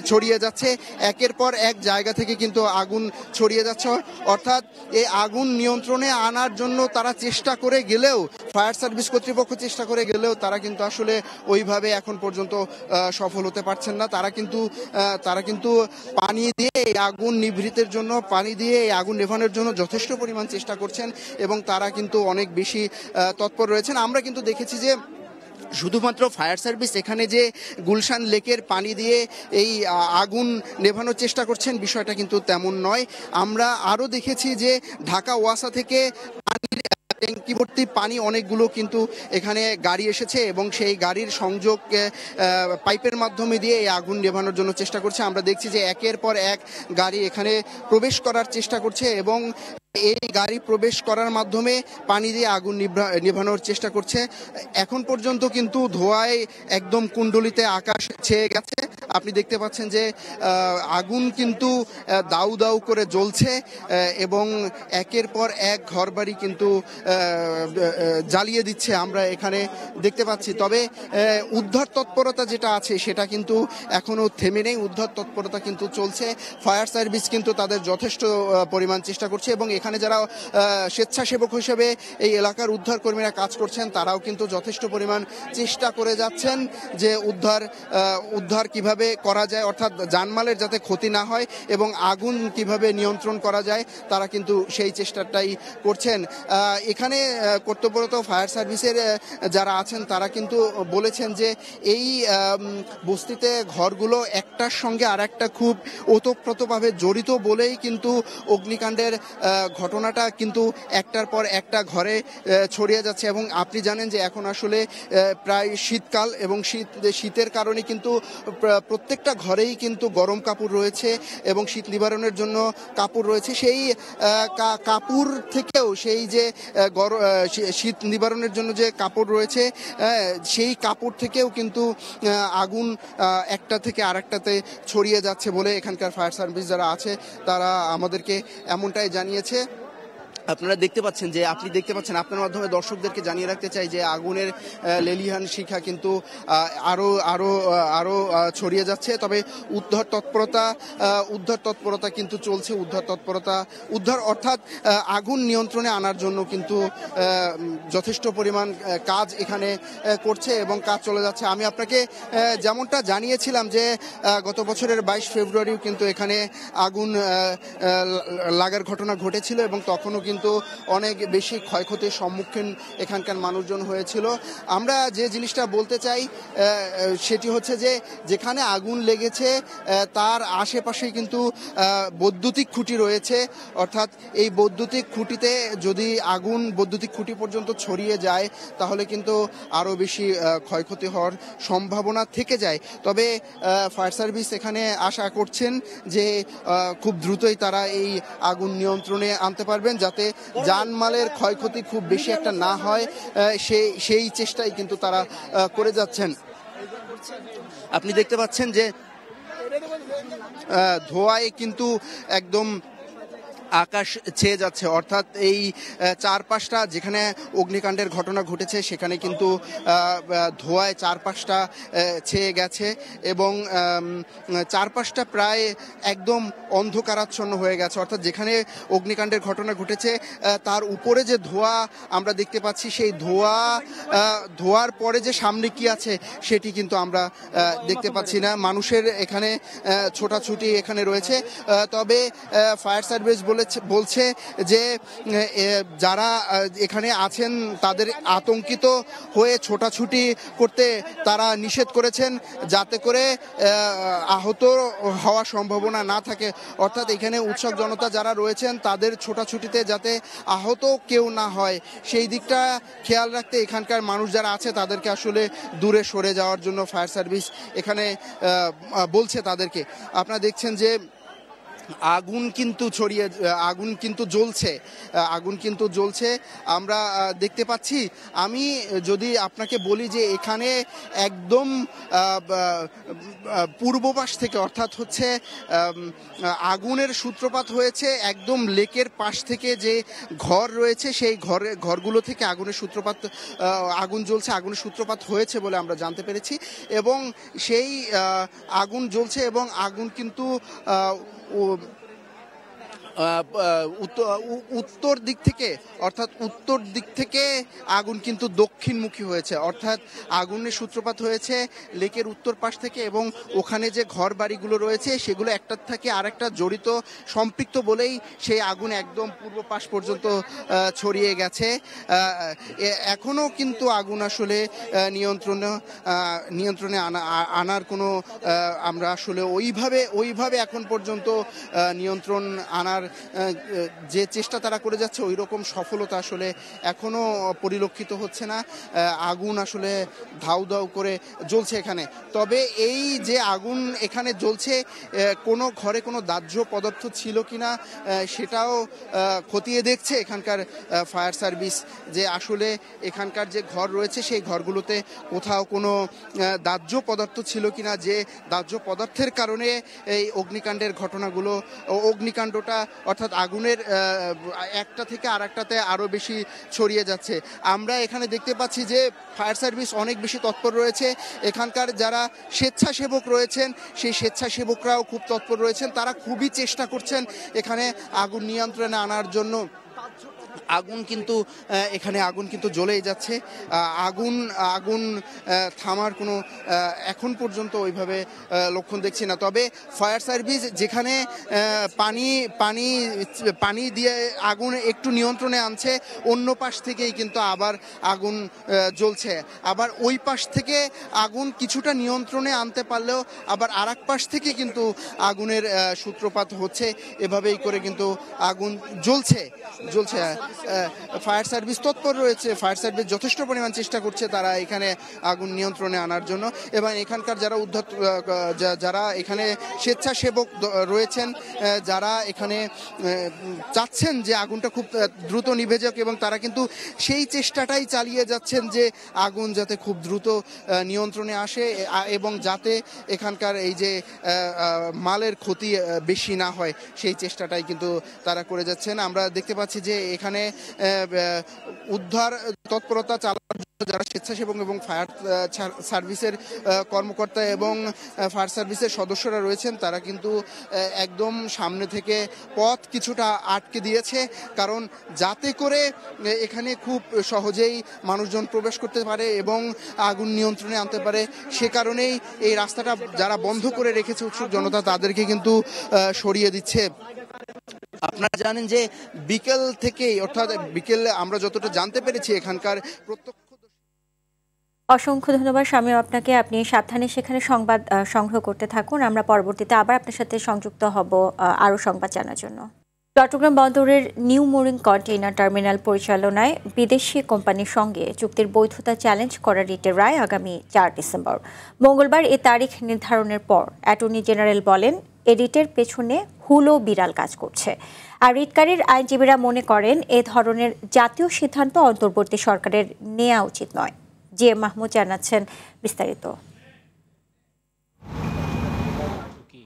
ছড়িয়ে যাচ্ছে। একের পর এক জায়গা থেকে কিন্তু আগুন ছড়িয়ে যাচ্ছে, অর্থাৎ এই আগুন নিয়ন্ত্রণে আনার জন্য তারা চেষ্টা করে গেলেও, ফায়ার সার্ভিস কর্তৃপক্ষ চেষ্টা করে গেলেও তারা কিন্তু আসলে ওইভাবে এখন পর্যন্ত সফল হতে পারছেন না। তারা কিন্তু পানি দিয়ে এই আগুন নিভৃতের জন্য, পানি দিয়ে এই আগুন নেভানোর জন্য যথেষ্ট পরিমাণ চেষ্টা করছেন এবং তারা কিন্তু অনেক বেশি তৎপর রয়েছেন। আমরা কিন্তু দেখেছি যে শুধুমাত্র ফায়ার সার্ভিস এখানে যে গুলশান লেকের পানি দিয়ে এই আগুন নেভানোর চেষ্টা করছেন বিষয়টা কিন্তু তেমন নয়। আমরা আরও দেখেছি যে ঢাকা ওয়াসা থেকে ট্যাঙ্কি ভর্তি পানি অনেকগুলো কিন্তু এখানে গাড়ি এসেছে এবং সেই গাড়ির সংযোগ পাইপের মাধ্যমে দিয়ে এই আগুন নেভানোর জন্য চেষ্টা করছে। আমরা দেখছি যে একের পর এক গাড়ি এখানে প্রবেশ করার চেষ্টা করছে এবং এই গাড়ি প্রবেশ করার মাধ্যমে পানি দিয়ে আগুন নেভানোর চেষ্টা করছে। এখন পর্যন্ত কিন্তু ধোঁয়ায় একদম কুণ্ডলিতে আকাশ ছেয়ে গেছে। আপনি দেখতে পাচ্ছেন যে আগুন কিন্তু দাউ দাউ করে জ্বলছে এবং একের পর এক ঘরবাড়ি কিন্তু জ্বালিয়ে দিচ্ছে, আমরা এখানে দেখতে পাচ্ছি। তবে উদ্ধার তৎপরতা যেটা আছে সেটা কিন্তু এখনো থেমে নেই, উদ্ধার তৎপরতা কিন্তু চলছে। ফায়ার সার্ভিস কিন্তু তাদের যথেষ্ট পরিমাণ চেষ্টা করছে এবং এখানে যারা স্বেচ্ছাসেবক হিসেবে এই এলাকার উদ্ধার কর্মীরা কাজ করছেন তারাও কিন্তু যথেষ্ট পরিমাণ চেষ্টা করে যাচ্ছেন যে উদ্ধার কিভাবে করা যায়, অর্থাৎ জানমালের যাতে ক্ষতি না হয় এবং আগুন কিভাবে নিয়ন্ত্রণ করা যায়, তারা কিন্তু সেই চেষ্টাটাই করছেন। এখানে কর্তব্যরত ফায়ার সার্ভিসের যারা আছেন তারা কিন্তু বলেছেন যে এই বস্তিতে ঘরগুলো একটার সঙ্গে আর একটা খুব ওতপ্রোতভাবে জড়িত বলেই কিন্তু অগ্নিকাণ্ডের ঘটনাটা কিন্তু একটার পর একটা ঘরে ছড়িয়ে যাচ্ছে। এবং আপনি জানেন যে এখন আসলে প্রায় শীতকাল এবং শীতের কারণে কিন্তু প্রত্যেকটা ঘরেই কিন্তু গরম কাপড় রয়েছে এবং শীত নিবারণের জন্য কাপড় রয়েছে। সেই কাপড় থেকেও সেই যে শীত নিবারণের জন্য যে কাপড় রয়েছে সেই কাপড় থেকেও কিন্তু আগুন একটা থেকে আরেকটাতে ছড়িয়ে যাচ্ছে বলে এখানকার ফায়ার সার্ভিস যারা আছে তারা আমাদেরকে এমনটাই জানিয়েছে। আপনারা দেখতে পাচ্ছেন যে আপনার মাধ্যমে দর্শকদেরকে জানিয়ে রাখতে চাই যে আগুনের লেলিহান শিখা কিন্তু আরো ছড়িয়ে যাচ্ছে। তবে উদ্ধার তৎপরতা কিন্তু চলছে। উদ্ধার অর্থাৎ আগুন নিয়ন্ত্রণে আনার জন্য কিন্তু যথেষ্ট পরিমাণ কাজ এখানে করছে এবং কাজ চলে যাচ্ছে। আমি আপনাকে যেমনটা জানিয়েছিলাম যে গত বছরের 22 ফেব্রুয়ারিও কিন্তু এখানে আগুন লাগার ঘটনা ঘটেছিল এবং তখনও কিন্তু অনেক বেশি ক্ষয়ক্ষতির সম্মুখীন এখানকার মানুষজন হয়েছিল। আমরা যে জিনিসটা বলতে চাই সেটি হচ্ছে যে যেখানে আগুন লেগেছে তার আশেপাশে কিন্তু বৈদ্যুতিক খুঁটি রয়েছে, অর্থাৎ এই বৈদ্যুতিক খুঁটিতে যদি আগুন বৈদ্যুতিক খুঁটি পর্যন্ত ছড়িয়ে যায় তাহলে কিন্তু আরও বেশি ক্ষয়ক্ষতি হওয়ার সম্ভাবনা থেকে যায়। তবে ফায়ার সার্ভিস এখানে আশা করছেন যে খুব দ্রুতই তারা এই আগুন নিয়ন্ত্রণে আনতে পারবেন যাতে জানমালের ক্ষয়ক্ষতি খুব বেশি একটা না হয়, সেই চেষ্টাই কিন্তু তারা করে যাচ্ছেন। আপনি দেখতে পাচ্ছেন যে ধোঁয়ায় কিন্তু একদম আকাশ ছেয়ে যাচ্ছে, অর্থাৎ এই চারপাশটা যেখানে অগ্নিকাণ্ডের ঘটনা ঘটেছে সেখানে কিন্তু ধোঁয়ায় চারপাশটা ছেয়ে গেছে এবং চারপাশটা প্রায় একদম অন্ধকারাচ্ছন্ন হয়ে গেছে। অর্থাৎ যেখানে অগ্নিকাণ্ডের ঘটনা ঘটেছে তার উপরে যে ধোঁয়া আমরা দেখতে পাচ্ছি সেই ধোঁয়ার পরে যে সামনে কি আছে সেটি কিন্তু আমরা দেখতে পাচ্ছি না। মানুষের এখানে ছোটাছুটি এখানে রয়েছে। তবে ফায়ার সার্ভিস বলে বলছে যে যারা এখানে আছেন তাদের আতঙ্কিত হয়ে ছোটাছুটি করতে তারা নিষেধ করেছেন, যাতে করে আহত হওয়ার সম্ভাবনা না থাকে। অর্থাৎ এখানে উৎসুক জনতা যারা রয়েছেন তাদের ছোটাছুটিতে যাতে আহত কেউ না হয়, সেই দিকটা খেয়াল রাখতে এখানকার মানুষ যারা আছে তাদেরকে আসলে দূরে সরে যাওয়ার জন্য ফায়ার সার্ভিস এখানে বলছে তাদেরকে। আপনারা দেখছেন যে আগুন কিন্তু জ্বলছে আমরা দেখতে পাচ্ছি। আমি যদি আপনাকে বলি যে এখানে একদম পূর্ব পাশ থেকে, অর্থাৎ হচ্ছে আগুনের সূত্রপাত হয়েছে একদম লেকের পাশ থেকে যে ঘর রয়েছে সেই ঘরগুলো থেকে আগুন জ্বলছে, আগুনের সূত্রপাত হয়েছে বলে আমরা জানতে পেরেছি। এবং সেই আগুন জ্বলছে এবং আগুন কিন্তু উত্তর দিক থেকে আগুন কিন্তু দক্ষিণমুখী হয়েছে, অর্থাৎ আগুনের সূত্রপাত হয়েছে লেকের উত্তর পাশ থেকে এবং ওখানে যে ঘর বাড়িগুলো রয়েছে সেগুলো একটার থেকে আরেকটা সম্পৃক্ত বলেই সেই আগুন একদম পূর্ব পাশ পর্যন্ত ছড়িয়ে গেছে। এখনও কিন্তু আগুন আসলে নিয়ন্ত্রণে আনার কোনো আমরা আসলে ওইভাবে এখন পর্যন্ত নিয়ন্ত্রণ আনার যে চেষ্টা তারা করে যাচ্ছে ওই রকম সফলতা আসলে এখনো পরিলক্ষিত হচ্ছে না। আগুন আসলে ধাউ ধাউ করে জ্বলছে এখানে। তবে এই যে আগুন এখানে জ্বলছে, কোনো ঘরে কোনো দাহ্য পদার্থ ছিল কিনা সেটাও খতিয়ে দেখছে এখানকার ফায়ার সার্ভিস, যে আসলে এখানকার যে ঘর রয়েছে সেই ঘরগুলোতে কোথাও কোনো দাহ্য পদার্থ ছিল কিনা, যে দাহ্য পদার্থের কারণে এই অগ্নিকাণ্ডটা অর্থাৎ আগুনের একটা থেকে আরেকটাতে আরও বেশি ছড়িয়ে যাচ্ছে। আমরা এখানে দেখতে পাচ্ছি যে ফায়ার সার্ভিস অনেক বেশি তৎপর রয়েছে। এখানকার যারা স্বেচ্ছাসেবক রয়েছেন সেই স্বেচ্ছাসেবকরাও খুব তৎপর রয়েছেন, তারা খুবই চেষ্টা করছেন এখানে আগুন নিয়ন্ত্রণে আনার জন্য। আগুন কিন্তু জ্বলেই যাচ্ছে। আগুন থামার কোনো এখন পর্যন্ত ওইভাবে লক্ষণ দেখছি না। তবে ফায়ার সার্ভিস যেখানে পানি দিয়ে আগুন একটু নিয়ন্ত্রণে আনছে, অন্য পাশ থেকেই কিন্তু আবার আগুন জ্বলছে। আবার ওই পাশ থেকে আগুন কিছুটা নিয়ন্ত্রণে আনতে পারলেও আবার আরেক পাশ থেকে কিন্তু আগুনের সূত্রপাত হচ্ছে। এভাবেই করে কিন্তু আগুন জ্বলছে। ফায়ার সার্ভিস তৎপর রয়েছে, ফায়ার সার্ভিস যথেষ্ট পরিমাণ চেষ্টা করছে তারা এখানে আগুন নিয়ন্ত্রণে আনার জন্য। এবং এখানকার যারা এখানে স্বেচ্ছাসেবক রয়েছেন, যারা এখানে চাচ্ছেন যে আগুনটা খুব দ্রুত নিভে যাক, এবং তারা কিন্তু সেই চেষ্টাটাই চালিয়ে যাচ্ছেন যে আগুন যাতে খুব দ্রুত নিয়ন্ত্রণে আসে এবং যাতে এখানকার এই যে মালের ক্ষতি বেশি না হয় সেই চেষ্টাটাই কিন্তু তারা করে যাচ্ছেন। আমরা দেখতে পাচ্ছি যে এখানে উদ্ধার তৎপরতা চালানোর জন্য যারা স্বেচ্ছাসেবক এবং ফায়ার সার্ভিসের কর্মকর্তা এবং ফায়ার সার্ভিসের সদস্যরা রয়েছেন, তারা কিন্তু একদম সামনে থেকে পথ কিছুটা আটকে দিয়েছে, কারণ যাতে করে এখানে খুব সহজেই মানুষজন প্রবেশ করতে পারে এবং আগুন নিয়ন্ত্রণে আনতে পারে। সে কারণেই এই রাস্তাটা যারা বন্ধ করে রেখেছে উৎসুক জনতা তাদেরকে কিন্তু সরিয়ে দিচ্ছে। আপনারা জানেন যে বিকেল থেকেই, অর্থাৎ বিকেলে আমরা যতটা জানতে পেরেছি এখানকার
অসংখ্য ধন্যবাদ শামীম আপনাকে। আপনি সাবধানে সেখানে সংবাদ সংগ্রহ করতে থাকুন। আমরা পরবর্তীতে আবার আপনার সাথে সংযুক্ত হব আরও সংবাদ জানার জন্য। চট্টগ্রাম বন্দরের নিউ মোরিং কন্টেইনার টার্মিনাল পরিচালনায় বিদেশি কোম্পানির সঙ্গে চুক্তির বৈধতা চ্যালেঞ্জ করা রিটের রায় আগামী 4 ডিসেম্বর। মঙ্গলবার এ তারিখ নির্ধারণের পর অ্যাটর্নি জেনারেল বলেন, এডিটের পেছনে হুলো বিড়াল কাজ করছে। আর রিটকারীর আইনজীবীরা মনে করেন এ ধরনের জাতীয় সিদ্ধান্ত অন্তর্বর্তী সরকারের নেওয়া উচিত নয়। জি এম মাহমুদ জানাচ্ছেন বিস্তারিত।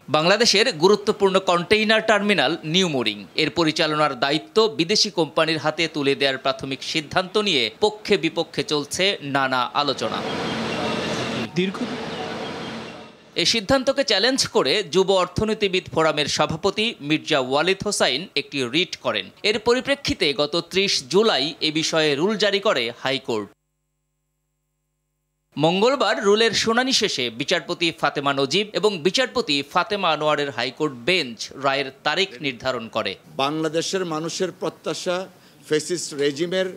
বাংলাদেশের গুরুত্বপূর্ণ কন্টেইনার টার্মিনাল নিউ মোরিং এর পরিচালনার দায়িত্ব বিদেশি কোম্পানির হাতে তুলে দেওয়ার প্রাথমিক সিদ্ধান্ত নিয়ে পক্ষে বিপক্ষে চলছে নানা আলোচনা। এই সিদ্ধান্তকে চ্যালেঞ্জ করে যুব অর্থনীতিবিদ ফোরামের সভাপতি মির্জা ওয়ালিদ হোসাইন একটি রিট করেন। এর পরিপ্রেক্ষিতে গত 30 জুলাই এ বিষয়ে রুল জারি করে হাইকোর্ট। মঙ্গলবার রুলের শুনানি শেষে বিচারপতি ফাতেমা নজিব এবং বিচারপতি ফাতেমা আনোয়ারের হাইকোর্ট বেঞ্চ রায়ের তারিখ নির্ধারণ করে।
বাংলাদেশের মানুষের প্রত্যাশা ফ্যাসিস্ট রেজিমের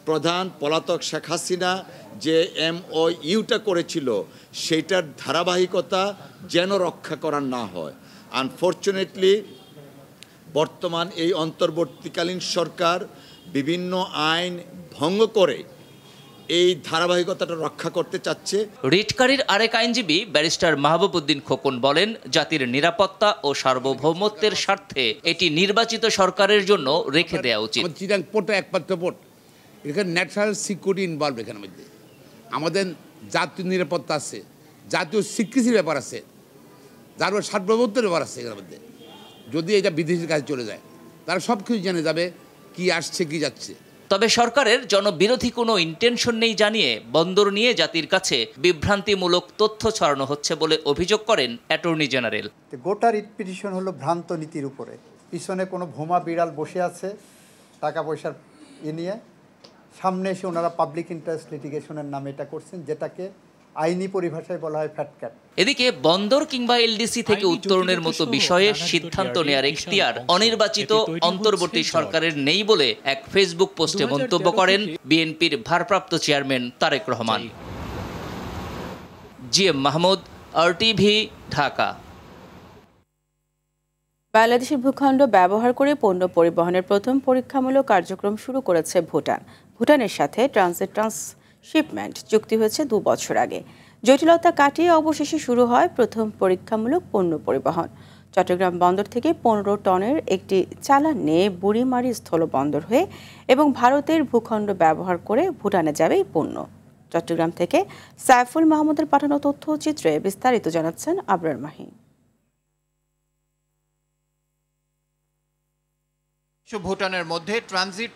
প্রধান পলাতক শেখ হাসিনা যে MOUটা করেছিল সেইটার ধারাবাহিকতা যেন রক্ষা করা না হয়। আনফরচুনেটলি বর্তমান এই অন্তর্বর্তীকালীন সরকার বিভিন্ন আইন ভঙ্গ করে এই ধারাবাহিকতাটা রক্ষা করতে চাচ্ছে।
রিটকারীর আরেক আইনজীবী ব্যারিস্টার মাহবুবউদ্দিন খোকন বলেন, জাতির নিরাপত্তা ও সার্বভৌমত্বের স্বার্থে এটি নির্বাচিত সরকারের জন্য রেখে দেওয়া উচিত।
চিটাং পোর্টটা একমাত্র পোর্ট, এখানে ন্যাশনাল সিকিউরিটি ইনভলভ, এখানের মধ্যে আমাদের জাতীয় নিরাপত্তা আছে, জাতীয় স্বীকৃতির ব্যাপার আছে, যার সার্বভৌমত্বের ব্যাপার আছে এখানের মধ্যে। যদি এটা বিদেশির কাছে চলে যায় তারা সব কিছু জেনে যাবে কি আসছে কি যাচ্ছে।
তবে সরকারের জনবিরোধী কোনো ইন্টেনশন নেই জানিয়ে বন্দর নিয়ে জাতির কাছে বিভ্রান্তিমূলক তথ্য ছড়ানো হচ্ছে বলে অভিযোগ করেন অ্যাটর্নি জেনারেল।
গোটা রিট পিটিশন হলো ভ্রান্ত নীতির উপরে, পিছনে কোনো ভোমা বিড়াল বসে আছে টাকা পয়সার নিয়ে, সামনে এসে ওনারা পাবলিক ইন্টারেস্ট লিটিগেশনের নামে এটা করছেন, যেটাকে আইনি পরিভাষায় বলা হয় ফ্যাটক্যাট।
এদিকে বন্দর কিংবা এলডিসি থেকে উত্তরণের মতো বিষয়ে সিদ্ধান্ত নেয়ার এখতিয়ার অনির্বাচিত অন্তর্বর্তী সরকারের নেই বলে এক ফেসবুক পোস্টে মন্তব্য করেন বিএনপির ভারপ্রাপ্ত chairman Tarique Rahman. GM Mahmud, RTV, Dhaka.
বাংলাদেশের ভূখণ্ড ব্যবহার করে পণ্য পরিবহনের প্রথম পরীক্ষামূলক কার্যক্রম শুরু করেছে ভুটান। ভুটানের সাথে ট্রান্সশিপমেন্ট চুক্তি হয়েছে 2 বছর আগে। জটিলতা কাটিয়ে অবশেষে শুরু হয় প্রথম পরীক্ষামূলক পণ্য পরিবহন। চট্টগ্রাম বন্দর থেকে 15 টনের একটি চালান নিয়ে বুড়িমারি স্থলবন্দর হয়ে এবং ভারতের ভূখণ্ড ব্যবহার করে ভুটানে যাবে এই পণ্য। চট্টগ্রাম থেকে সাইফুল মাহমুদের পাঠানো তথ্যচিত্রে বিস্তারিত জানাচ্ছেন আবরার মাহি।
ভুটানের মধ্যে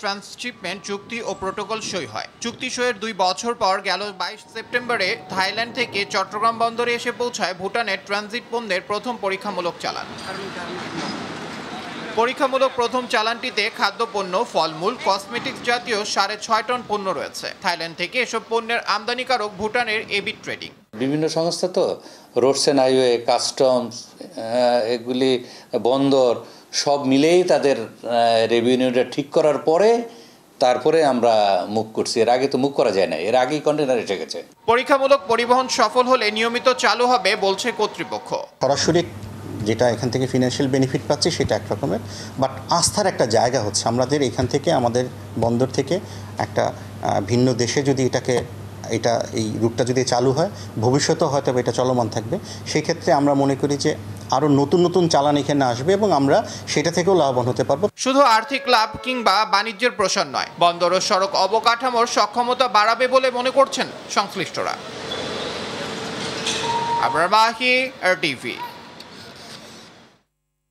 ট্রান্সশিপমেন্ট চুক্তি ও প্রোটোকল সই হয়। চুক্তি সইয়ের 2 বছর পর গেল 22 সেপ্টেম্বরে থাইল্যান্ড থেকে চট্টগ্রাম বন্দরে এসে পৌঁছায় ভুটানের ট্রানজিট পণ্যের প্রথম পরীক্ষামূলক চালান। পরীক্ষামূলক প্রথম চালানটিতে খাদ্যপণ্য, ফলমূল, কসমেটিক্স জাতীয় 6.5 টন পণ্য রয়েছে। থাইল্যান্ড থেকে এসব পণ্যের আমদানিকারক ভুটানের এবিট ট্রেডিং।
বিভিন্ন সংস্থা তো রোডস এন্ড হাইওয়ে, কাস্টমস, এগুলি বন্দর সব মিলেই তাদের রেভিনিউটা ঠিক করার পরে তারপরে আমরা মুভ করছি। এর আগে তো মুভ করা যায় না, এর আগেই কন্টেনার এসে গেছে।
পরীক্ষামূলক পরিবহন সফল হলে নিয়মিত চালু হবে বলছে কর্তৃপক্ষ।
সরাসরি যেটা এখান থেকে ফিনান্সিয়াল বেনিফিট পাচ্ছে সেটা এক রকমের, বাট আস্থার একটা জায়গা হচ্ছে আমাদের এখান থেকে, আমাদের বন্দর থেকে একটা ভিন্ন দেশে যদি এই রুটটা যদি চালু হয়, ভবিষ্যতেও হয়তো এটা চলমান থাকবে। সেই ক্ষেত্রে আমরা মনে করি যে আরও নতুন নতুন চালান এখানে আসবে এবং আমরা সেটা থেকেও লাভবান হতে পারবো।
শুধু আর্থিক লাভ কিংবা বাণিজ্যের প্রসার নয়, বন্দর ও সড়ক অবকাঠামোর সক্ষমতা বাড়াবে বলে মনে করছেন সংশ্লিষ্টরা। আবরার মাহি, RTV।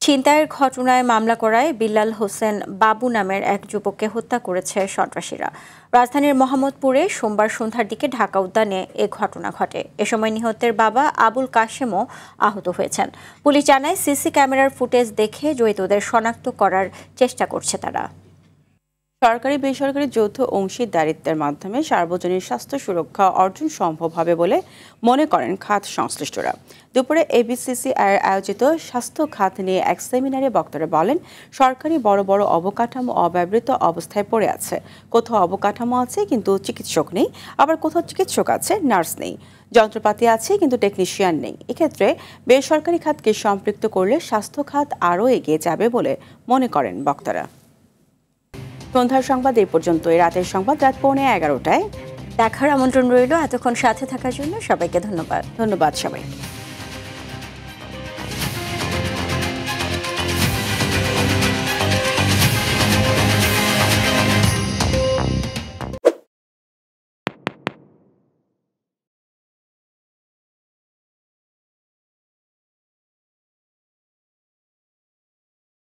ছিনতাইয়ের ঘটনায় মামলা করায় বিল্লাল হোসেন বাবু নামের এক যুবককে হত্যা করেছে সন্ত্রাসীরা। রাজধানীর মোহাম্মদপুরে সোমবার সন্ধ্যার দিকে ঢাকা উদ্যানে এ ঘটনা ঘটে। এ সময় নিহতের বাবা আবুল কাশেমও আহত হয়েছেন। পুলিশ জানায়, সিসি ক্যামেরার ফুটেজ দেখে জড়িতদের শনাক্ত করার চেষ্টা করছে তারা।
সরকারি বেসরকারি যৌথ অংশীদারিত্বের মাধ্যমে সার্বজনীন স্বাস্থ্য সুরক্ষা অর্জন সম্ভব হবে বলে মনে করেন খাত সংশ্লিষ্টরা। দুপুরে ABCCR আয়োজিত স্বাস্থ্য খাত নিয়ে এক সেমিনারে বক্তারা বলেন, সরকারি বড় বড় অবকাঠামো অব্যবহৃত অবস্থায় পড়ে আছে। কোথাও অবকাঠামো আছে কিন্তু চিকিৎসক নেই, আবার কোথাও চিকিৎসক আছে নার্স নেই, যন্ত্রপাতি আছে কিন্তু টেকনিশিয়ান নেই। এক্ষেত্রে বেসরকারি খাতকে সম্পৃক্ত করলে স্বাস্থ্য খাত আরও এগিয়ে যাবে বলে মনে করেন বক্তারা। সন্ধ্যার সংবাদ এই পর্যন্ত। রাতের সংবাদ রাত 11:15টায়
দেখার আমন্ত্রণ রইল। এতক্ষণ সাথে থাকার জন্য সবাইকে ধন্যবাদ।
ধন্যবাদ সবাইকে।